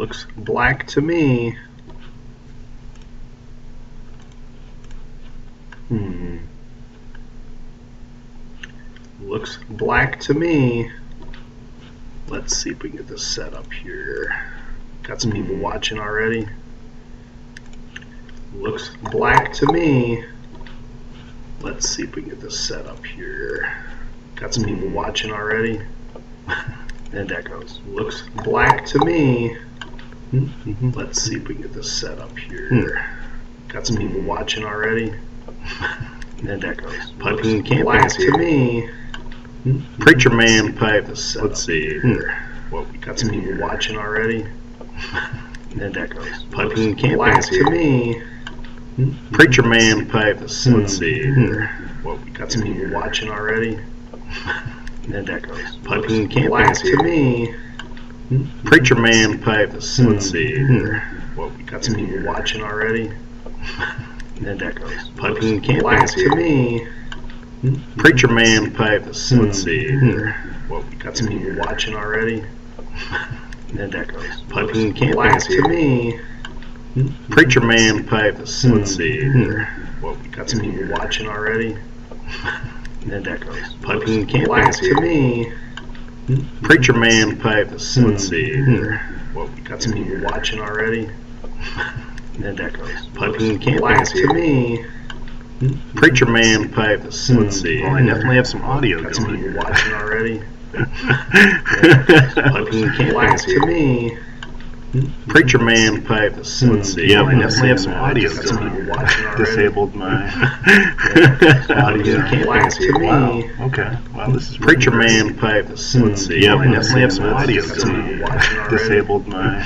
Looks black to me. Looks black to me. Let's see if we can get this set up here. Got some people watching already. Looks black to me. Let's see if we can get this set up here. Got some people watching already. And that goes. Looks black to me. Let's see if we can get this set up here. Got some people watching already. And that goes. Looks black to me. Preacher Man pipe. Let's see here. What we got some people watching already. And that goes. Looks black to me. Preacher Man pipe. Let's see here. What we got some people watching already. And that goes. Looks black to me. Preacher Man pipe. Let's see here. What we got some people watching already. And that goes. Looks black to me. Preacher Man pipe. Let's see here. What we got some people watching already. And that goes. Looks black to me. Preacher Man pipe. Let's see here. What we got some people watching already. And that goes. Looks black to me. Preacher Man pipe. Let's see here. What we got some people watching already. And that goes. Looks black to me. Preacher Man pipe. Let's see. Well, I definitely have some audio got some going people here. watching already. Looks black to me. Preacher Man pipe. Let's see. Yeah, I definitely have some audio got some people going. watching already. Disabled my Audio audio. black to me. Wow. Okay. Well, this is Preacher Man pipe. Let's see. Yeah, I definitely have some audio got some people going. watching already. Disabled my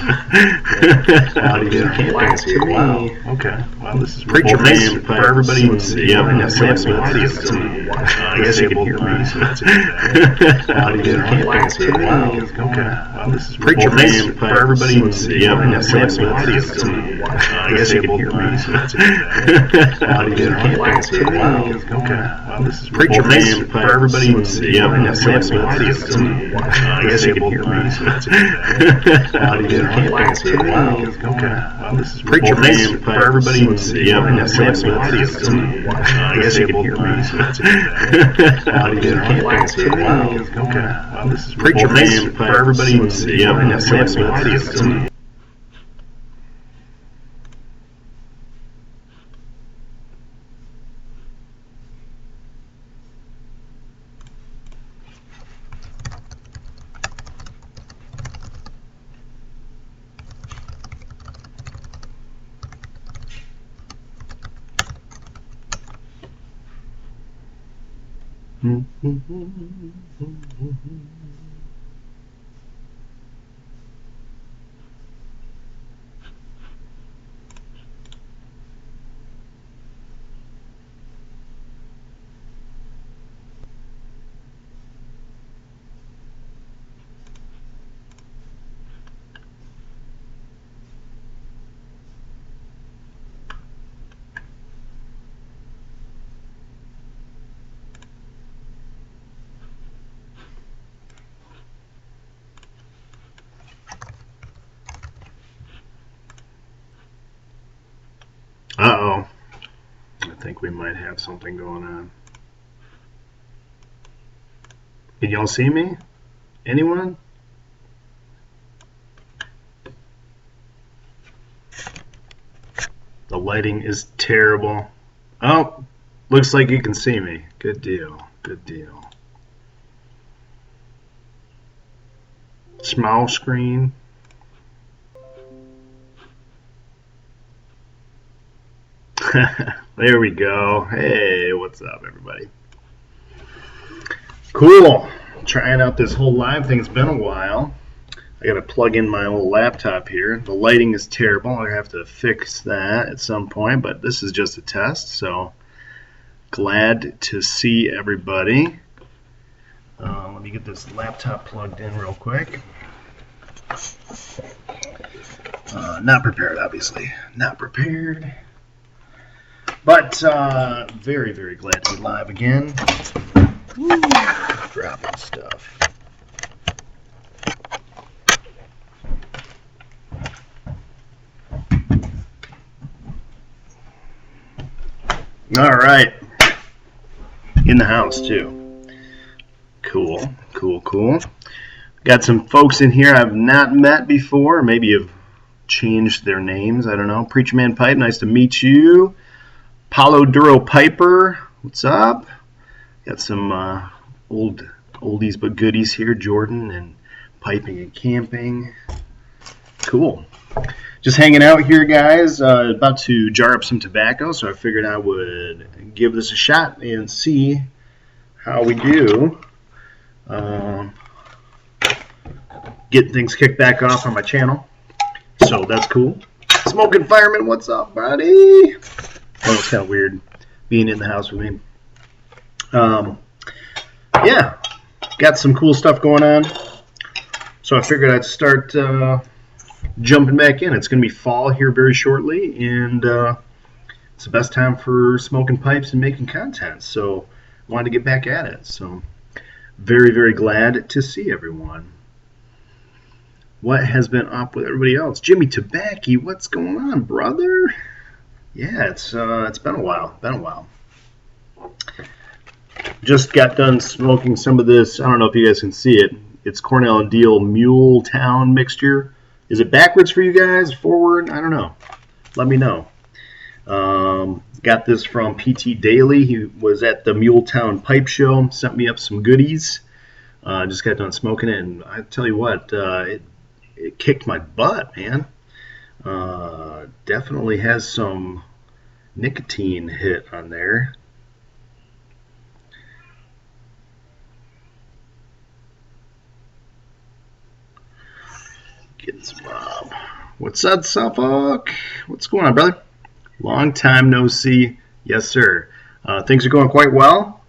audio. Black to me. Wow. Okay. Well, this is Preacher well, thanks Man for pipe. everybody. Yeah, I definitely have some audio got some going. people watching I guess you can hear me, so that's a good thing. Audio. Black to me. Wow. Okay. Well, this is Preacher well, thanks Man for pipe. everybody. Yeah, I definitely have some audio got some going. people watching I guess you can hear me, so that's a good thing. Audio. Black to me. Wow. Okay. Well, this is Preacher well, thanks Man for pipe. everybody. Yeah, I definitely have some audio got some going. people watching I guess you can hear me, so that's a good thing. Audio. Black to me. Wow. Okay. Well, this is Preacher well, thanks Man for pipe. everybody. Yeah, I definitely have some audio got some going. people watching I guess you can hear me, so that's a good thing. Audio. Black to me. Wow. Okay. Well, this is Preacher well, thanks Man for pipe. everybody. Yeah, I definitely have some audio got some going. Uh-oh. I think we might have something going on. Can y'all see me? Anyone? The lighting is terrible. Oh, looks like you can see me. Good deal. Good deal. Small screen. There we go. Hey, what's up, everybody? Cool. Trying out this whole live thing. It's been a while. I gotta plug in my old laptop here. The lighting is terrible. I have to fix that at some point, but this is just a test, so glad to see everybody. Let me get this laptop plugged in real quick. Not prepared, obviously. Not prepared. But very, very glad to be live again. Woo, dropping stuff. All right. In the house, too. Cool. Got some folks in here I've not met before. Maybe have changed their names. I don't know. Preacher Man Pipe, nice to meet you. Paulo Duro Piper, what's up? Got some oldies but goodies here. Jordan and Piping and Camping. Cool. Just hanging out here, guys. About to jar up some tobacco, so I figured I would give this a shot and see how we do. Get things kicked back off on my channel, so that's cool. Smoking Fireman, what's up, buddy? Oh, it's kind of weird being in the house with me. Yeah, got some cool stuff going on, so I figured I'd start jumping back in. It's going to be fall here very shortly, and it's the best time for smoking pipes and making content, so I wanted to get back at it. So very, very glad to see everyone. What has been up with everybody else? Jimmy Tobacco, what's going on, brother? Yeah, it's been a while. Just got done smoking some of this. I don't know if you guys can see it. It's Cornell and Diehl Muletown mixture. Is it backwards for you guys? Forward? I don't know. Let me know. Got this from PT Daily. He was at the Muletown Pipe Show. Sent me up some goodies. Just got done smoking it, and I tell you what, it kicked my butt, man. Definitely has some nicotine hit on there. Getting some Rob. What's up, Suffolk? What's going on, brother? Long time no see. Yes, sir. Things are going quite well.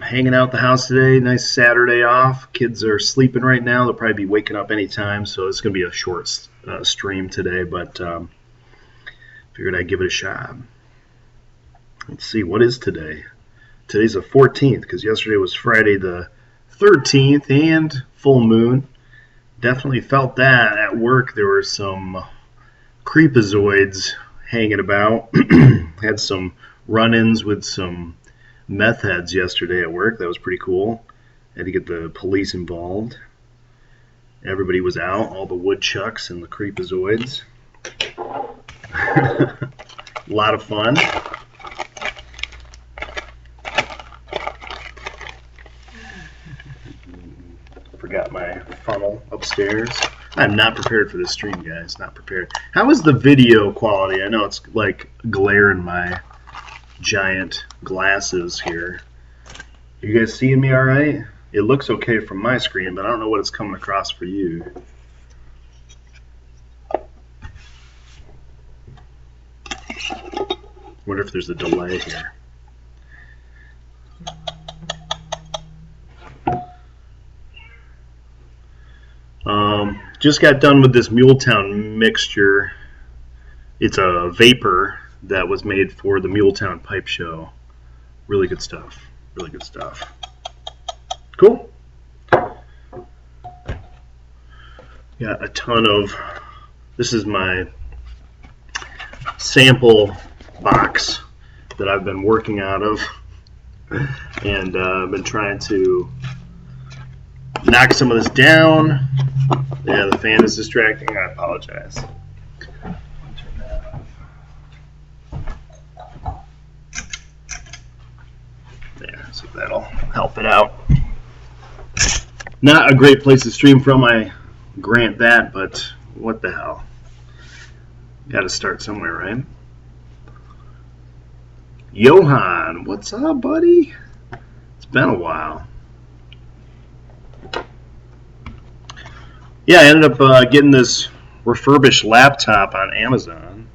Hanging out the house today. Nice Saturday off. Kids are sleeping right now. They'll probably be waking up anytime, so it's going to be a short stream today, but figured I'd give it a shot. Let's see, what is today? Today's the 14th, because yesterday was Friday the 13th, and full moon. Definitely felt that at work. There were some creepazoids hanging about. Had some run-ins with some meth heads yesterday at work. That was pretty cool. Had to get the police involved. Everybody was out, all the woodchucks and the creepazoids. A lot of fun. Forgot my funnel upstairs. I'm not prepared for this stream, guys. Not prepared. How is the video quality? I know it's like glare in my giant glasses here. Are you guys seeing me all right? It looks okay from my screen, but I don't know what it's coming across for you. Wonder if there's a delay here. Just got done with this Muletown mixture. It's a vapor that was made for the Muletown Pipe Show. Really good stuff. Really good stuff. Cool. Got a ton of... This is my sample box that I've been working out of. And I've been trying to knock some of this down. Yeah, the fan is distracting. I apologize. There, so that'll help it out. Not a great place to stream from, I grant that, but what the hell. Got to start somewhere, right? Johan, what's up, buddy? It's been a while. Yeah, I ended up getting this refurbished laptop on Amazon,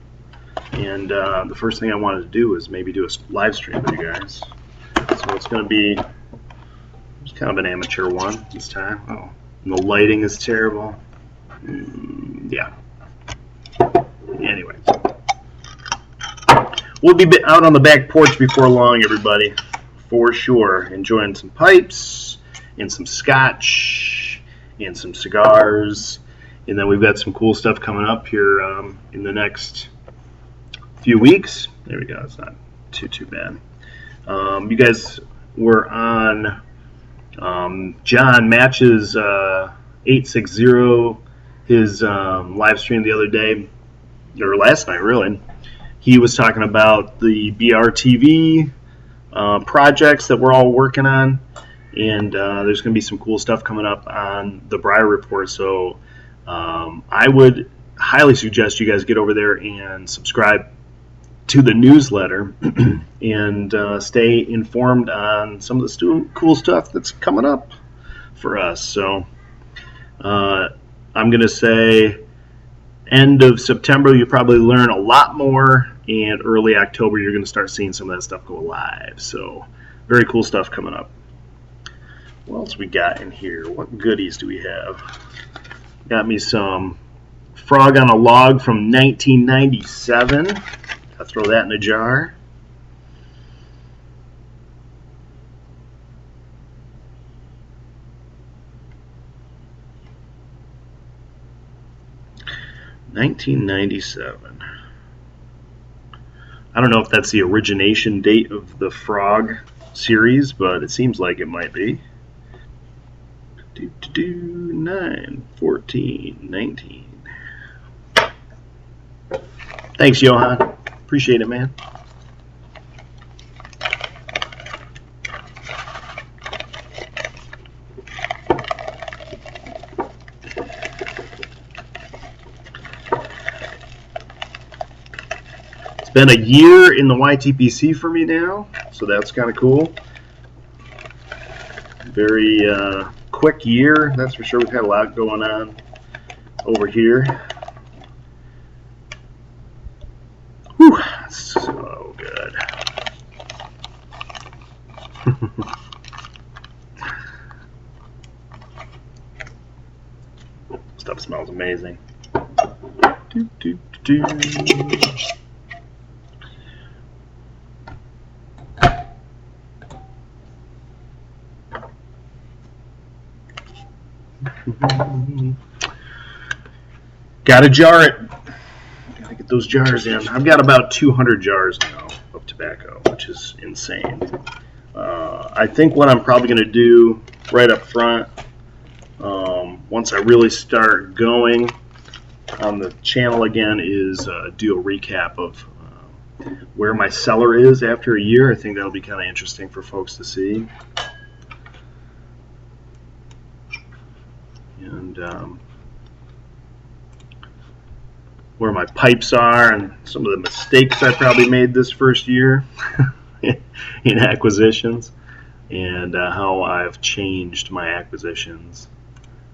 and the first thing I wanted to do was maybe do a live stream with you guys. So it's going to be just kind of an amateur one this time. Oh, and the lighting is terrible. Yeah. Anyway, we'll be out on the back porch before long, everybody, for sure. Enjoying some pipes and some scotch and some cigars, and then we've got some cool stuff coming up here in the next few weeks. There we go. It's not too bad. You guys were on John Match's 860, his live stream the other day, or last night really. He was talking about the BRTV projects that we're all working on, and there's going to be some cool stuff coming up on the Briar Report. So I would highly suggest you guys get over there and subscribe to the newsletter and stay informed on some of the cool stuff that's coming up for us. So I'm going to say end of September you'll probably learn a lot more, and early October you're going to start seeing some of that stuff go live. So very cool stuff coming up. What else we got in here? What goodies do we have? Got me some Frog on a Log from 1997. I'll throw that in a jar. $1997. I don't know if that's the origination date of the Frog series, but it seems like it might be. 9, 14, 19. Thanks, Johan. Appreciate it, man. It's been a year in the YTPC for me now, so that's kind of cool. Very quick year, that's for sure. We've had a lot going on over here. Whew, so good. Stuff smells amazing. Gotta jar it. Gotta get those jars in. I've got about 200 jars now of tobacco, which is insane. I think what I'm probably going to do right up front, once I really start going on the channel again, is do a recap of where my cellar is after a year. I think that'll be kind of interesting for folks to see. And where my pipes are and some of the mistakes I probably made this first year in acquisitions, and how I've changed my acquisitions,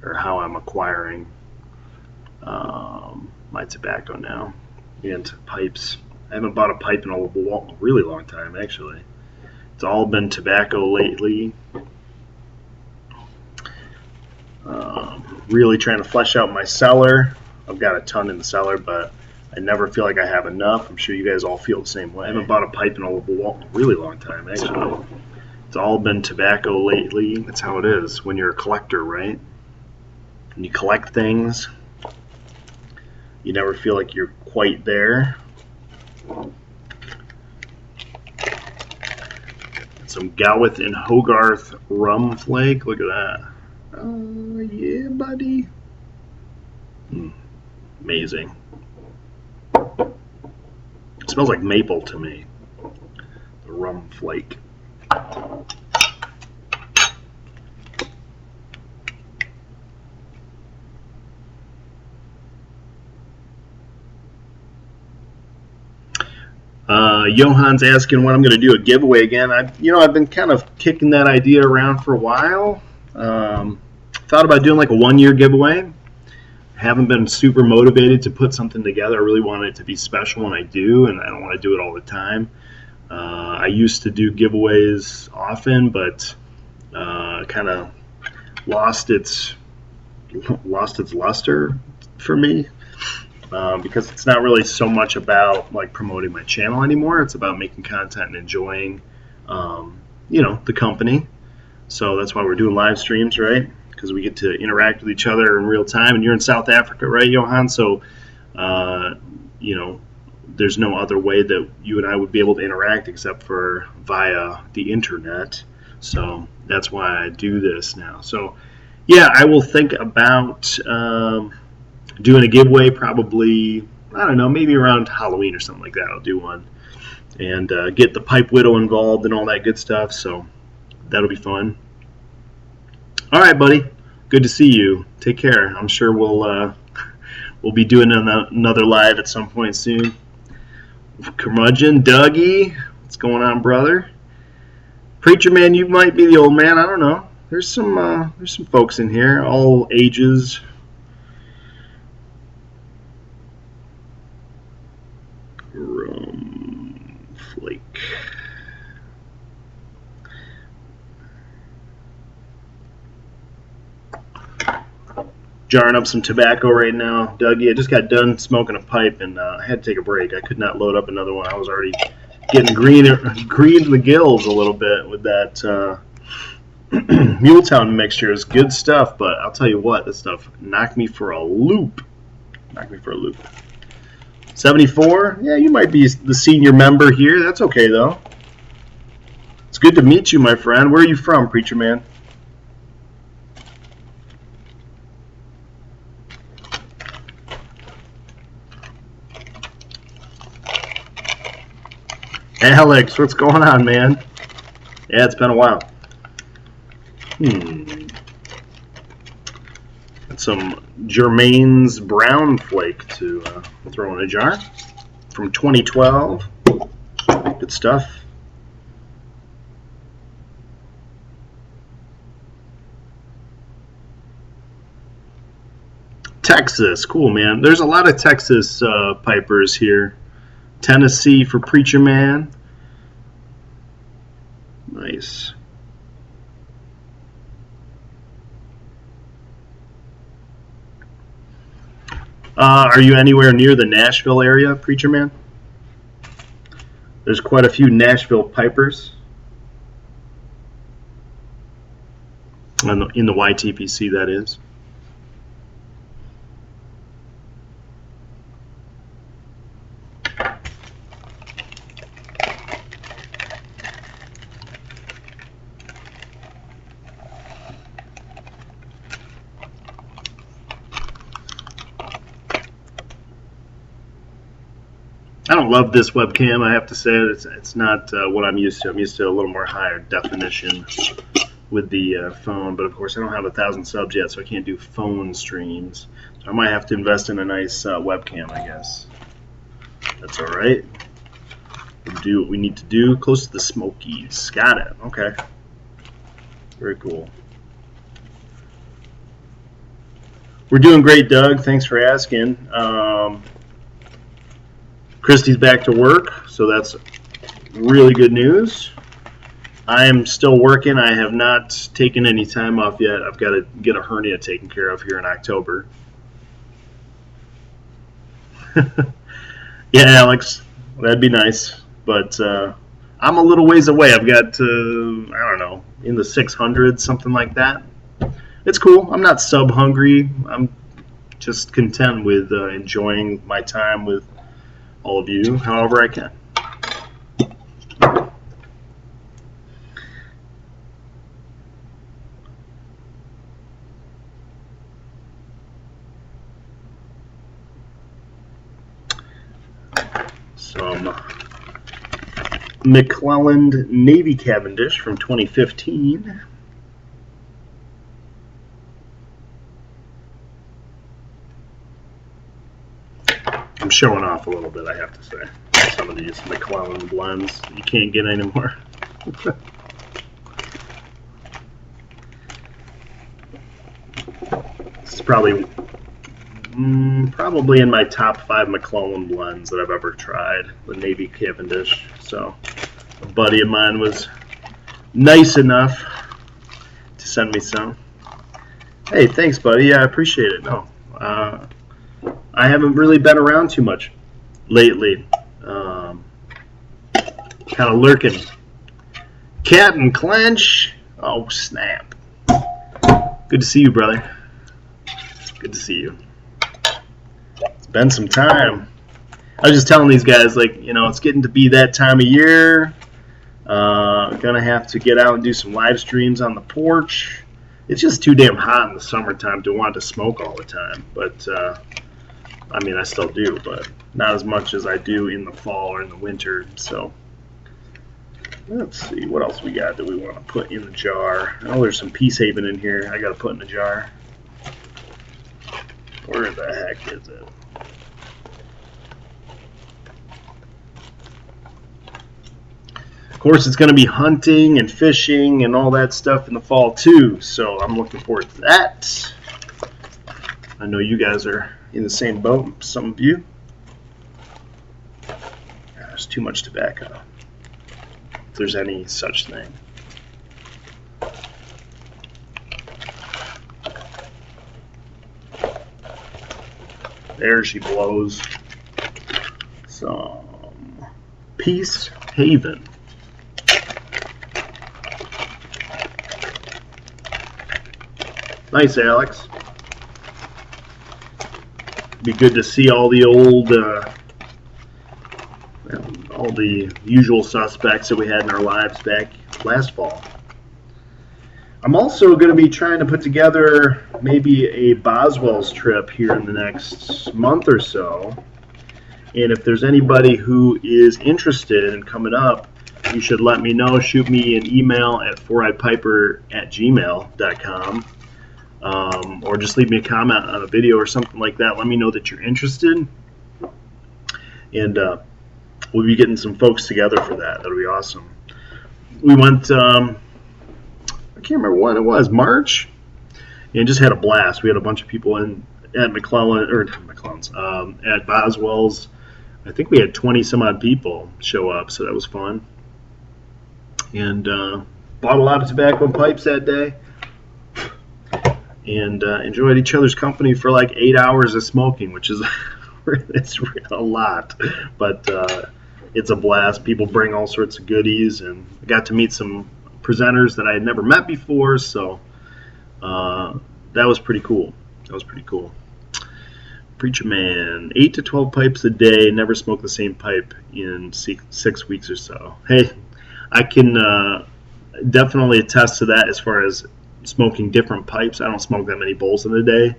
or how I'm acquiring my tobacco now into pipes. I haven't bought a pipe in a really long time, actually. It's all been tobacco lately. Really trying to flesh out my cellar. I've got a ton in the cellar, but I never feel like I have enough. I'm sure you guys all feel the same way. I haven't bought a pipe in a really long time, actually. It's all been tobacco lately. That's how it is when you're a collector, right? When you collect things, you never feel like you're quite there. Some Gowith and Hogarth rum flake. Look at that. Oh, yeah, buddy. Amazing. It smells like maple to me. The rum flake. Johan's asking when I'm going to do a giveaway again. I've been kind of kicking that idea around for a while. Thought about doing like a 1-year giveaway. Haven't been super motivated to put something together. I really want it to be special when I do, and I don't want to do it all the time. I used to do giveaways often, but kind of lost its luster for me. Because it's not really so much about like promoting my channel anymore. It's about making content and enjoying, the company. So that's why we're doing live streams, right? Because we get to interact with each other in real time. And you're in South Africa, right, Johan? So, there's no other way that you and I would be able to interact except for via the internet. So that's why I do this now. So yeah, I will think about doing a giveaway probably, I don't know, maybe around Halloween or something like that. I'll do one and get the Pipe Widow involved and all that good stuff. So that'll be fun. All right, buddy. Good to see you. Take care. I'm sure we'll be doing another live at some point soon. Curmudgeon, Dougie, what's going on, brother? Preacher Man, you might be the old man. I don't know. There's some folks in here, all ages. Rum Flake. Jarring up some tobacco right now, Dougie. I just got done smoking a pipe and I had to take a break. I could not load up another one. I was already getting green in the gills a little bit with that Muletown mixture. Is good stuff, but I'll tell you what, this stuff knocked me for a loop. 74? Yeah, you might be the senior member here. That's okay, though. It's good to meet you, my friend. Where are you from, Preacher Man? Alex, what's going on, man? Yeah, it's been a while. Got some Germain's Brown Flake to throw in a jar from 2012. Good stuff. Texas, cool, man. There's a lot of Texas pipers here. Tennessee for Preacher Man. Nice. Are you anywhere near the Nashville area, Preacher Man? There's quite a few Nashville pipers in the YTPC, that is. I don't love this webcam, I have to say. It's not what I'm used to. I'm used to a little more higher definition with the phone, but of course I don't have 1,000 subs yet, so I can't do phone streams. So I might have to invest in a nice webcam, I guess. That's all right. We'll do what we need to do. Close to the Smokies. Got it. Okay. Very cool. We're doing great, Doug. Thanks for asking. Christy's back to work, so that's really good news. I am still working. I have not taken any time off yet. I've got to get a hernia taken care of here in October. Yeah, Alex, that'd be nice. But I'm a little ways away. I've got, I don't know, in the 600s, something like that. It's cool. I'm not sub-hungry. I'm just content with enjoying my time with all of you, however I can. Some McClelland Navy Cavendish from 2015. I'm showing off a little bit, I have to say. Some of these McClelland blends you can't get anymore. This is probably in my top 5 McClelland blends that I've ever tried, the Navy Cavendish. So a buddy of mine was nice enough to send me some. Hey, thanks, buddy. Yeah, I appreciate it. No, I haven't really been around too much lately. Kind of lurking. Captain Clench. Oh, snap. Good to see you, brother. Good to see you. It's been some time. I was just telling these guys, like, it's getting to be that time of year. Gonna have to get out and do some live streams on the porch. It's just too damn hot in the summertime to want to smoke all the time. But, I mean, I still do, but not as much as I do in the fall or in the winter. So, let's see. What else we got that we want to put in the jar? Oh, there's some Peace Haven in here I got to put in the jar. Where the heck is it? Of course, it's going to be hunting and fishing and all that stuff in the fall too, so I'm looking forward to that. I know you guys are in the same boat, some of you. There's too much tobacco, if there's any such thing. There she blows. Some Peace Haven. Nice, Alex. Be good to see all the old, all the usual suspects that we had in our lives back last fall. I'm also going to be trying to put together maybe a Boswell's trip here in the next month or so. And if there's anybody who is interested in coming up, you should let me know. Shoot me an email at foureyepiper@gmail.com. Or just leave me a comment on a video or something like that. Let me know that you're interested. And we'll be getting some folks together for that. That'll be awesome. We went, I can't remember when it was, March? And just had a blast. We had a bunch of people in at at Boswell's. I think we had 20 some odd people show up, so that was fun. And bought a lot of tobacco and pipes that day. And enjoyed each other's company for like 8 hours of smoking, which is it's a lot, but it's a blast. People bring all sorts of goodies, and I got to meet some presenters that I had never met before, so that was pretty cool. Preacher Man, 8 to 12 pipes a day, never smoke the same pipe in 6 weeks or so. Hey, I can definitely attest to that as far as smoking different pipes. I don't smoke that many bowls in a day.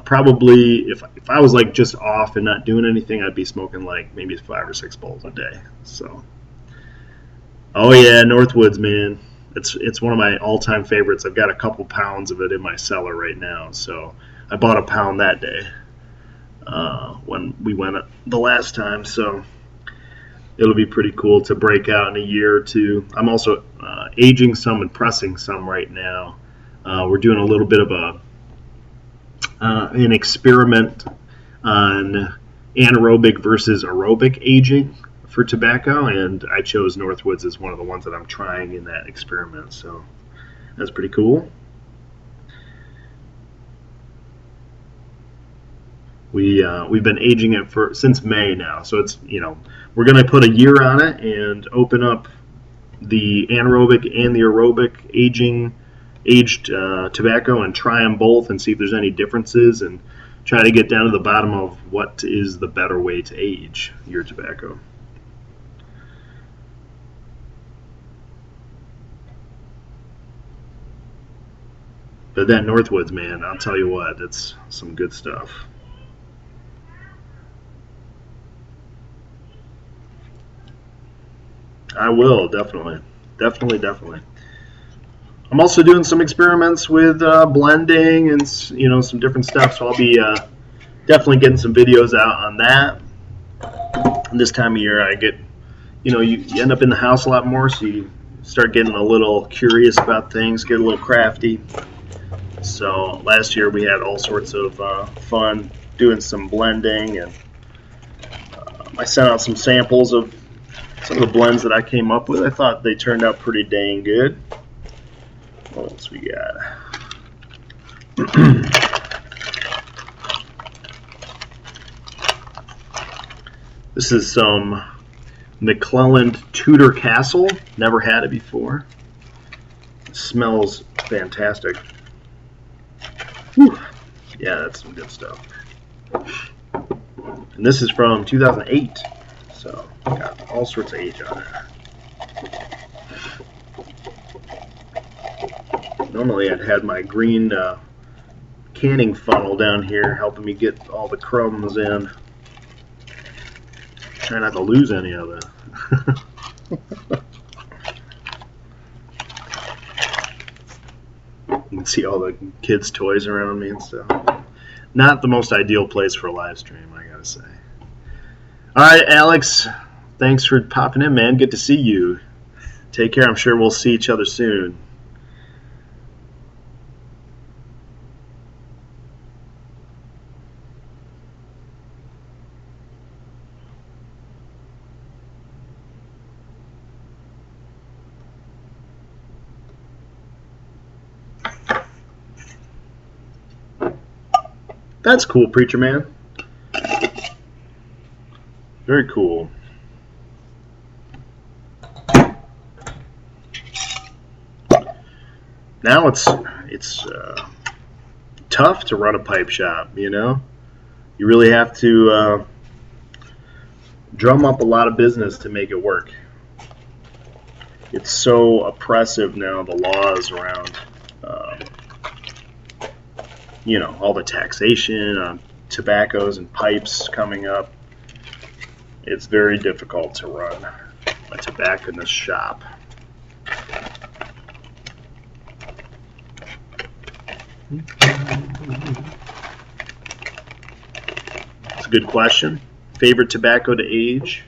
Probably if I was like just off and not doing anything, I'd be smoking like maybe 5 or 6 bowls a day. So, oh yeah, Northwoods, man, it's one of my all-time favorites. I've got a couple pounds of it in my cellar right now. So I bought a pound that day when we went the last time. So it'll be pretty cool to break out in a year or two. I'm also aging some and pressing some right now. We're doing a little bit of an experiment on anaerobic versus aerobic aging for tobacco, and I chose Northwoods as one of the ones that I'm trying in that experiment. So that's pretty cool. We've been aging it since May now, so it's we're going to put a year on it and open up the anaerobic and the aerobic aged tobacco and try them both and see if there's any differences and try to get down to the bottom of what is the better way to age your tobacco. But that Northwoods, man, I'll tell you what, it's some good stuff. I will, definitely. I'm also doing some experiments with blending and some different stuff, so I'll be definitely getting some videos out on that. And this time of year, I get, you end up in the house a lot more, so you start getting a little curious about things, get a little crafty. So last year we had all sorts of fun doing some blending, and I sent out some samples of some of the blends that I came up with. I thought they turned out pretty dang good. What else we got? This is some McClelland Tudor Castle. Never had it before. It smells fantastic. Whew. Yeah, that's some good stuff. And this is from 2008. So, got all sorts of age on it. Normally I'd had my green canning funnel down here helping me get all the crumbs in. Try not to lose any of it. You can see all the kids' toys around me and stuff. Not the most ideal place for a live stream, I gotta say. Alright, Alex, thanks for popping in, man. Good to see you. Take care. I'm sure we'll see each other soon. That's cool, Preacher Man. Very cool. Now it's tough to run a pipe shop, you know? You really have to drum up a lot of business to make it work. It's so oppressive now, the laws around you know, all the taxation on tobaccos and pipes coming up. It's very difficult to run a tobacconist shop. It's a good question. Favorite tobacco to age?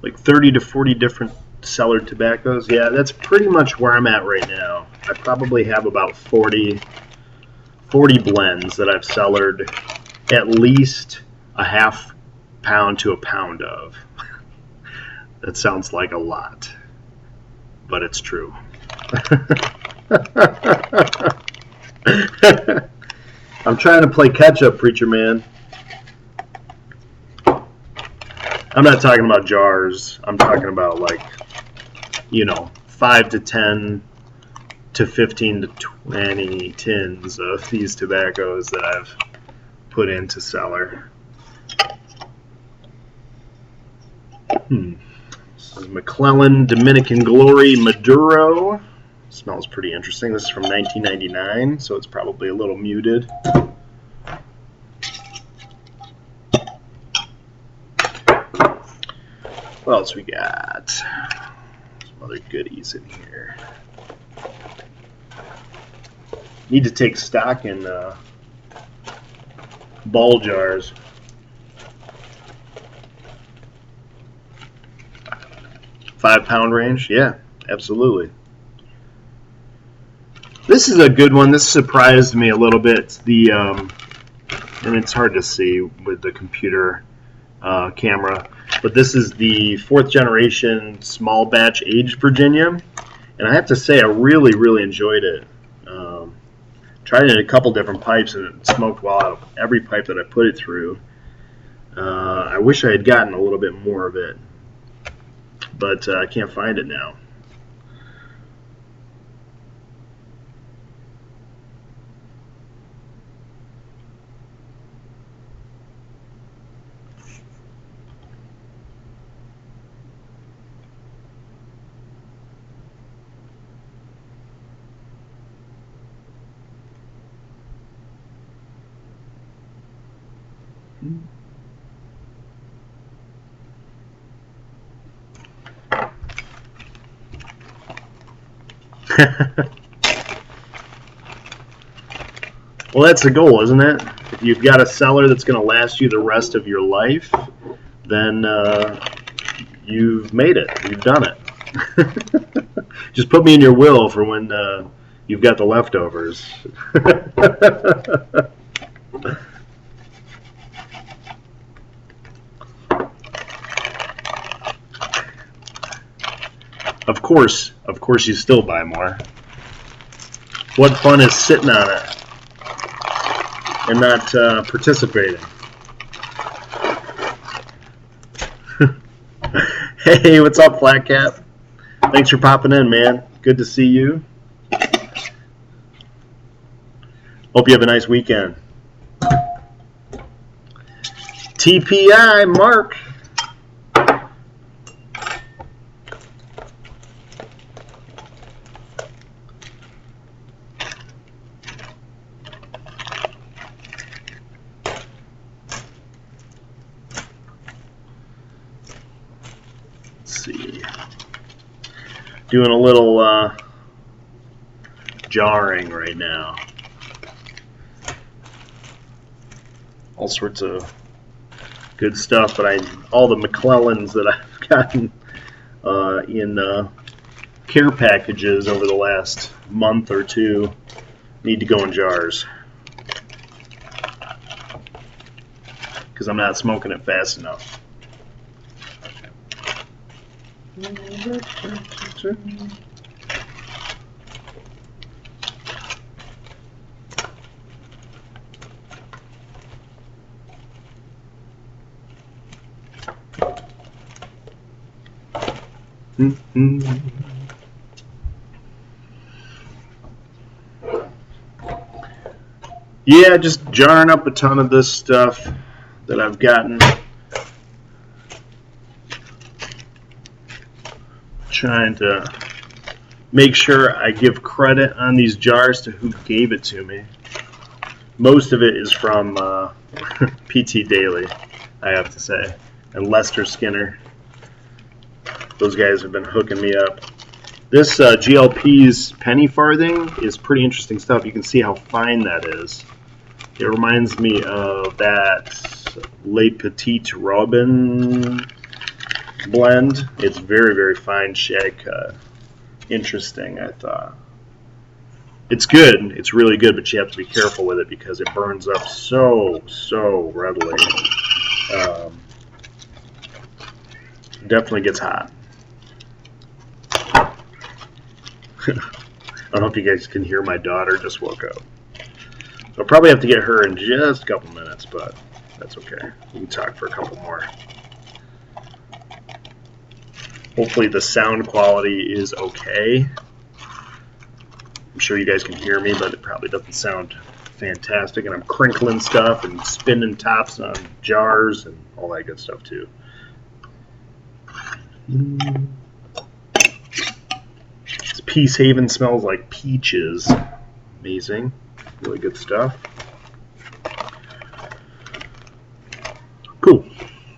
Like 30 to 40 different cellared tobaccos. Yeah, that's pretty much where I'm at right now. I probably have about 40 blends that I've cellared at least a half pound to a pound of. That sounds like a lot, but it's true. I'm trying to play catch up, Preacher Man. I'm not talking about jars. I'm talking about, like, you know, 5 to 10 to 15 to 20 tins of these tobaccos that I've put into cellar. This is McClellan Dominican Glory Maduro. Smells pretty interesting. This is from 1999, so it's probably a little muted. What else we got? Some other goodies in here. Need to take stock in ball jars. £5 range? Yeah, absolutely. This is a good one. This surprised me a little bit. And it's hard to see with the computer camera. But this is the 4th generation small batch aged Virginia, and I have to say I really, really enjoyed it. Tried it in a couple different pipes, and it smoked well out of every pipe that I put it through. I wish I had gotten a little bit more of it, but I can't find it now. Well, that's the goal, isn't it? If you've got a cellar that's going to last you the rest of your life, then you've made it. You've done it. Just put me in your will for when you've got the leftovers. Of course you still buy more. What fun is sitting on it and not participating? Hey, what's up, Flat Cap? Thanks for popping in, man. Good to see you. Hope you have a nice weekend. TPI, Mark. Doing a little jarring right now. All sorts of good stuff, but all the McClellans that I've gotten in care packages over the last month or two need to go in jars because I'm not smoking it fast enough. Yeah, just jarring up a ton of this stuff that I've gotten. Trying to make sure I give credit on these jars to who gave it to me. Most of it is from PT Daily, I have to say, and Lester Skinner. Those guys have been hooking me up. This GLP's penny farthing is pretty interesting stuff. You can see how fine that is. It reminds me of that Le Petit Robin blend. It's very, very fine shag cut. Interesting, I thought. It's good. It's really good, but you have to be careful with it because it burns up so readily. Definitely gets hot. I don't know if you guys can hear my daughter just woke up. So I'll probably have to get her in just a couple minutes, but that's okay. We can talk for a couple more. Hopefully the sound quality is okay. I'm sure you guys can hear me, but it probably doesn't sound fantastic. And I'm crinkling stuff and spinning tops on jars and all that good stuff too. This Peace Haven smells like peaches. Amazing. Really good stuff. Cool.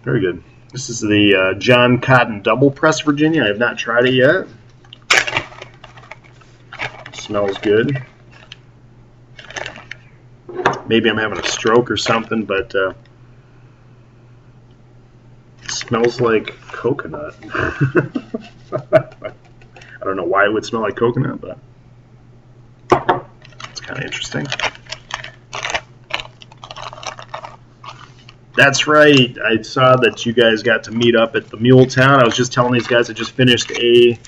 Very good. This is the John Cotton Double Press Virginia. I have not tried it yet. Smells good. Maybe I'm having a stroke or something, but it smells like coconut. I don't know why it would smell like coconut, but it's kind of interesting. That's right. I saw that you guys got to meet up at the Muletown. I was just telling these guys I just finished a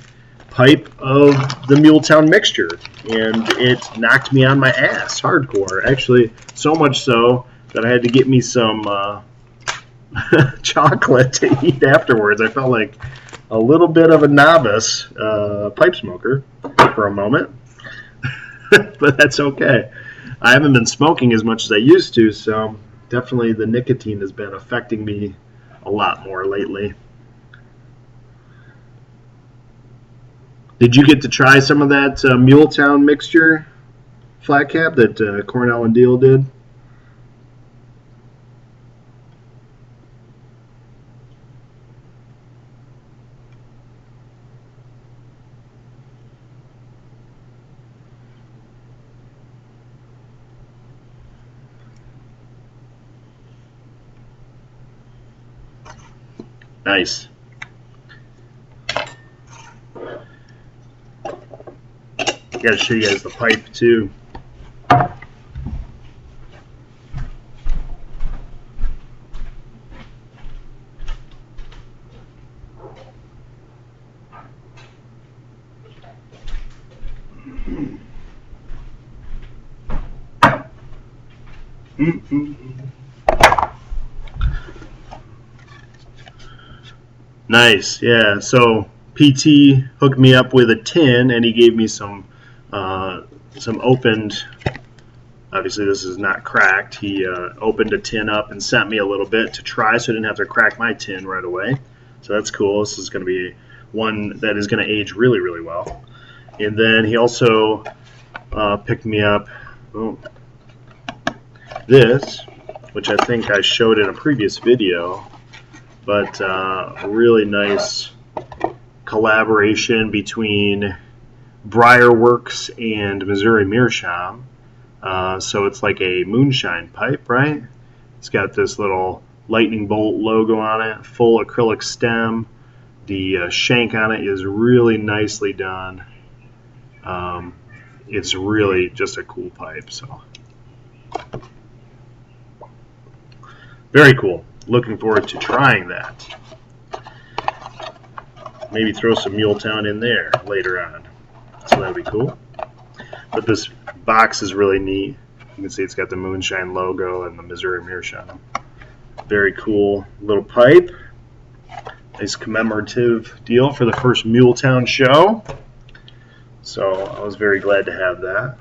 pipe of the Muletown mixture, and it knocked me on my ass hardcore. Actually, so much so that I had to get me some chocolate to eat afterwards. I felt like a little bit of a novice pipe smoker for a moment, but that's okay. I haven't been smoking as much as I used to, so definitely the nicotine has been affecting me a lot more lately. Did you get to try some of that Muletown mixture, Flat Cap, that Cornell and Deal did? Nice. Got to show you guys the pipe too. Nice, yeah. So PT hooked me up with a tin, and he gave me some opened. Obviously, this is not cracked. He opened a tin up and sent me a little bit to try, so I didn't have to crack my tin right away. So that's cool. This is going to be one that is going to age really, really well. And then he also picked me up this, which I think I showed in a previous video, but a really nice collaboration between Briarworks and Missouri Meerschaum. So it's like a moonshine pipe, right? It's got this little lightning bolt logo on it, full acrylic stem. The shank on it is really nicely done. It's really just a cool pipe. So very cool. Looking forward to trying that. Maybe throw some Muletown in there later on. So that'd be cool. But this box is really neat. You can see it's got the moonshine logo and the Missouri Meerschaum. Very cool little pipe. Nice commemorative deal for the first Muletown show. So I was very glad to have that.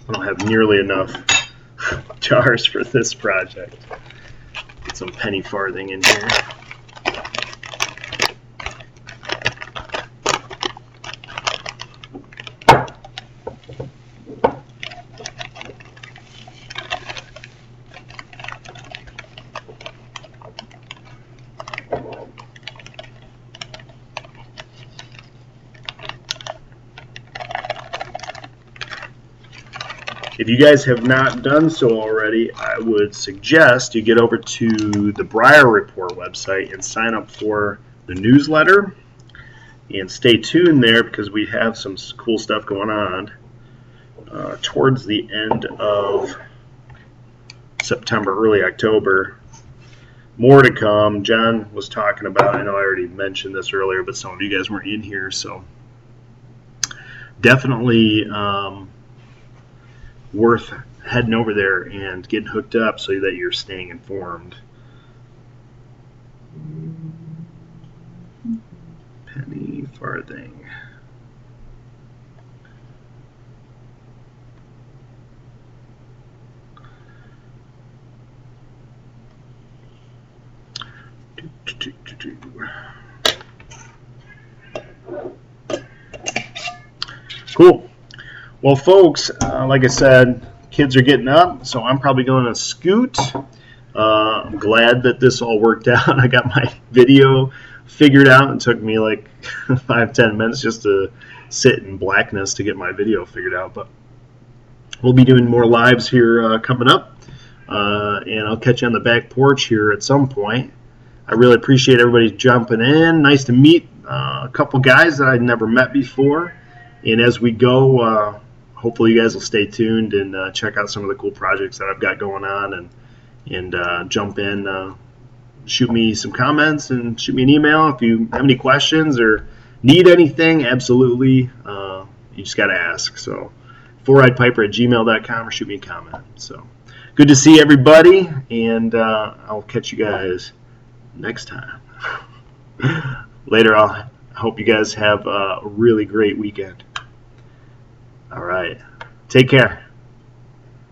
I don't have nearly enough jars for this project. Get some penny farthing in here. If you guys have not done so already, I would suggest you get over to the Briar Report website and sign up for the newsletter. And stay tuned there because we have some cool stuff going on towards the end of September, early October. More to come. John was talking about, I know I already mentioned this earlier, but some of you guys weren't in here, so definitely worth heading over there and getting hooked up so that you're staying informed. Penny farthing. Cool. Well, folks, like I said, kids are getting up, so I'm probably going to scoot. I'm glad that this all worked out. I got my video figured out. It took me like 5-10 minutes just to sit in blackness to get my video figured out. But we'll be doing more lives here coming up, and I'll catch you on the back porch here at some point. I really appreciate everybody jumping in. Nice to meet a couple guys that I'd never met before. And as we go, hopefully you guys will stay tuned and check out some of the cool projects that I've got going on, and jump in, shoot me some comments and shoot me an email if you have any questions or need anything. Absolutely, you just got to ask. So 4ridepiper@gmail.com or shoot me a comment. So good to see everybody, and I'll catch you guys next time. Later. I hope you guys have a really great weekend. All right. Take care.